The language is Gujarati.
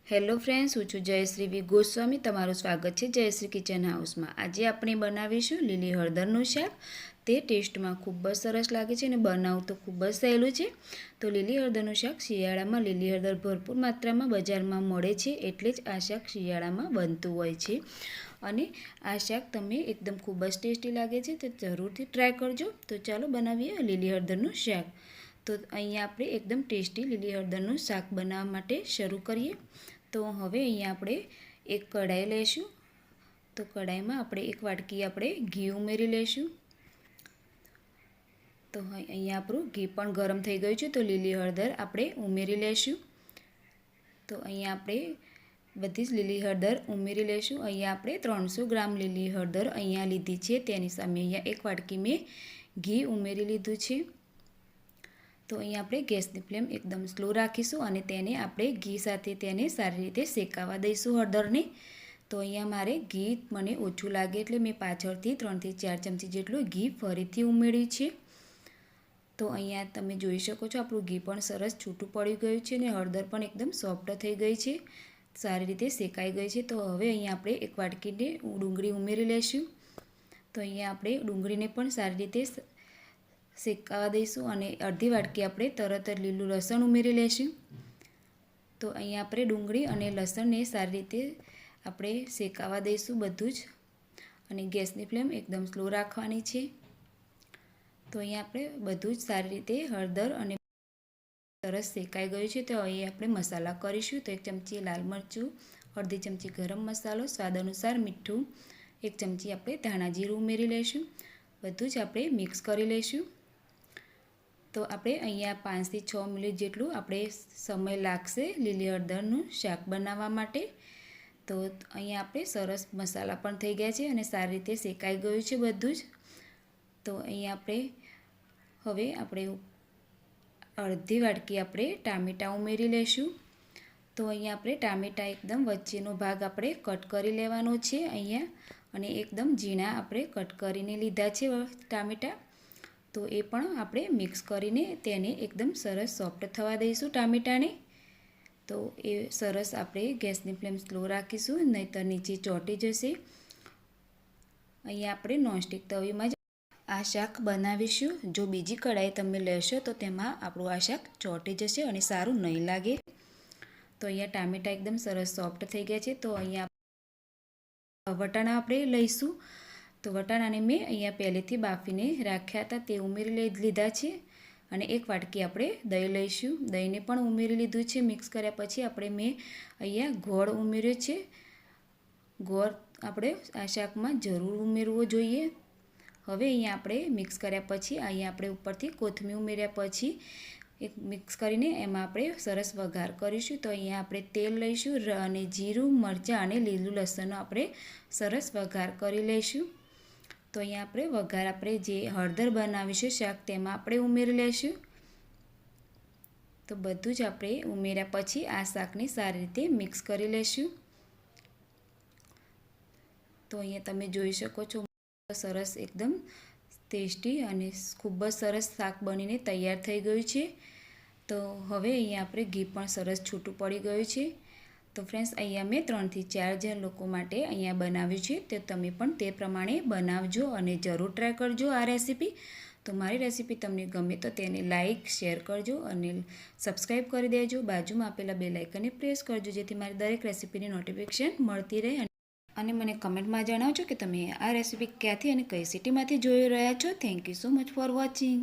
હેલો ફ્રેન્ડ્સ, હું છું જયશ્રી વી ગોસ્વામી. તમારું સ્વાગત છે જયશ્રી કિચન હાઉસમાં. આજે આપણે બનાવીશું લીલી હળદરનું શાક. તે ટેસ્ટમાં ખૂબ જ સરસ લાગે છે અને બનાવવું તો ખૂબ જ સહેલું છે. તો લીલી હળદરનું શાક શિયાળામાં લીલી હળદર ભરપૂર માત્રામાં બજારમાં મળે છે, એટલે જ આ શાક શિયાળામાં બનતું હોય છે. અને આ શાક તમે એકદમ ખૂબ જ ટેસ્ટી લાગે છે, તો જરૂરથી ટ્રાય કરજો. તો ચાલો બનાવીએ લીલી હળદરનું શાક. તો અહીંયા આપણે એકદમ ટેસ્ટી લીલી હળદરનું શાક બનાવવા માટે શરૂ કરીએ. તો હવે અહીંયા આપણે એક કઢાઈ લઈશું. તો કઢાઈમાં આપણે એક વાટકી આપણે ઘી ઉમેરી લઈશું. તો અહીંયા આપણું ઘી પણ ગરમ થઈ ગયું છે. તો લીલી હળદર આપણે ઉમેરી લઈશું. તો અહીંયા આપણે બધી જ લીલી હળદર ઉમેરી લઈશું. અહીંયા આપણે 300 ગ્રામ લીલી હળદર અહીંયા લીધી છે. તેની સામે અહીંયા એક વાટકી મેં ઘી ઉમેરી લીધું છે. તો અહીંયા આપણે ગેસની ફ્લેમ એકદમ સ્લો રાખીશું અને તેને આપણે ઘી સાથે તેને સારી રીતે શેકાવા દઈશું હળદરને. તો અહીંયા મારે ઘી મને ઓછું લાગે એટલે મેં પાછળથી 3 થી 4 ચમચી જેટલું ઘી ફરીથી ઉમેર્યું છે. તો અહીંયા તમે જોઈ શકો છો આપણું ઘી પણ સરસ છૂટું પડી ગયું છે અને હળદર પણ એકદમ સોફ્ટ થઈ ગઈ છે, સારી રીતે શેકાઈ ગઈ છે. તો હવે અહીંયા આપણે એક વાટકીને ડુંગળી ઉમેરી લઈશું. તો અહીંયા આપણે ડુંગળીને પણ સારી રીતે શેકાવા દઈશું અને અડધી વાટકી આપણે તરત જ લીલું લસણ ઉમેરી લઈશું. તો અહીંયા આપણે ડુંગળી અને લસણને સારી રીતે આપણે શેકાવા દઈશું બધું જ, અને ગેસની ફ્લેમ એકદમ સ્લો રાખવાની છે. તો અહીંયા આપણે બધું જ સારી રીતે હળદર અને સરસ શેકાઈ ગયું છે. તો અહીં આપણે મસાલા કરીશું. તો 1 ચમચી લાલ મરચું, અડધી ચમચી ગરમ મસાલો, સ્વાદ અનુસાર મીઠું, 1 ચમચી આપણે ધાણા જીરું ઉમેરી લઈશું. બધું જ આપણે મિક્સ કરી લઈશું. તો આપણે અહીંયા 5 થી 6 મિનિટ જેટલું આપણે સમય લાગશે લીલી હળદરનું શાક બનાવવા માટે. તો અહીંયા આપણે સરસ મસાલા પણ થઈ ગયા છે અને સારી રીતે શેકાઈ ગયું છે બધું જ. તો અહીંયા હવે આપણે અડધી વાટકી આપણે ટામેટાં ઉમેરી લઈશું. તો અહીંયા આપણે ટામેટાં એકદમ વચ્ચેનો ભાગ આપણે કટ કરી લેવાનો છે અહીંયા, અને એકદમ ઝીણા આપણે કટ કરીને લીધા છે ટામેટાં. તો એ પણ આપણે મિક્સ કરીને તેને એકદમ સરસ સોફ્ટ થવા દઈશું ટામેટાને. તો એ સરસ આપણે ગેસની ફ્લેમ સ્લો રાખીશું, નહીંતર નીચે ચોંટી જશે. અહીંયા આપણે નોનસ્ટિક તવીમાં જ આ શાક બનાવીશું. જો બીજી કઢાઈ તમે લેશો તો તેમાં આપણું આ શાક ચોંટી જશે અને સારું નહીં લાગે. તો અહીંયા ટામેટાં એકદમ સરસ સોફ્ટ થઈ ગયા છે. તો અહીંયા વટાણા આપણે લઈશું. તો વટાણાને મેં અહીંયા પહેલેથી બાફીને રાખ્યા હતા, તે ઉમેરી લીધા છે. અને એક વાટકી આપણે દહીં લઈશું. દહીંને પણ ઉમેરી લીધું છે. મિક્સ કર્યા પછી મેં અહીંયા ગોળ ઉમેર્યો છે. ગોળ આપણે આ શાકમાં જરૂર ઉમેરવો જોઈએ. હવે અહીંયા આપણે મિક્સ કર્યા પછી અહીંયા આપણે ઉપરથી કોથમીર ઉમેર્યા પછી મિક્સ કરીને એમાં આપણે સરસ વઘાર કરીશું. તો અહીંયા આપણે તેલ લઈશું અને જીરું, મરચાં અને લીલું લસણનો આપણે સરસ વઘાર કરી લઈશું. તો અહીંયા આપણે વઘાર આપણે જે હળદર બનાવીશું શાક તેમાં આપણે ઉમેરી લઈશું. તો બધું જ આપણે ઉમેર્યા પછી આ શાકને સારી રીતે મિક્સ કરી લઈશું. તો અહીંયા તમે જોઈ શકો છો સરસ એકદમ ટેસ્ટી અને ખૂબ જ સરસ શાક બનીને તૈયાર થઈ ગયું છે. તો હવે અહીંયા આપણે ઘી પણ સરસ છૂટું પડી ગયું છે. તો ફ્રેન્ડ્સ, અહીંયા મેં 3 થી 4 જણ લોકો માટે અહીંયા બનાવ્યું છે. તો તમે પણ તે પ્રમાણે બનાવજો અને જરૂર ટ્રાય કરજો આ રેસીપી. તો મારી રેસીપી તમને ગમે તો તેને લાઇક, શેર કરજો અને સબસ્ક્રાઈબ કરી દેજો. બાજુમાં આપેલા બેલ આઇકનને પ્રેસ કરજો, જેથી મારી દરેક રેસીપીની નોટિફિકેશન મળતી રહે. અને મને કમેન્ટમાં જણાવજો કે તમે આ રેસીપી ક્યાંથી અને કઈ સિટીમાંથી જોઈ રહ્યા છો. Thank you so much for watching.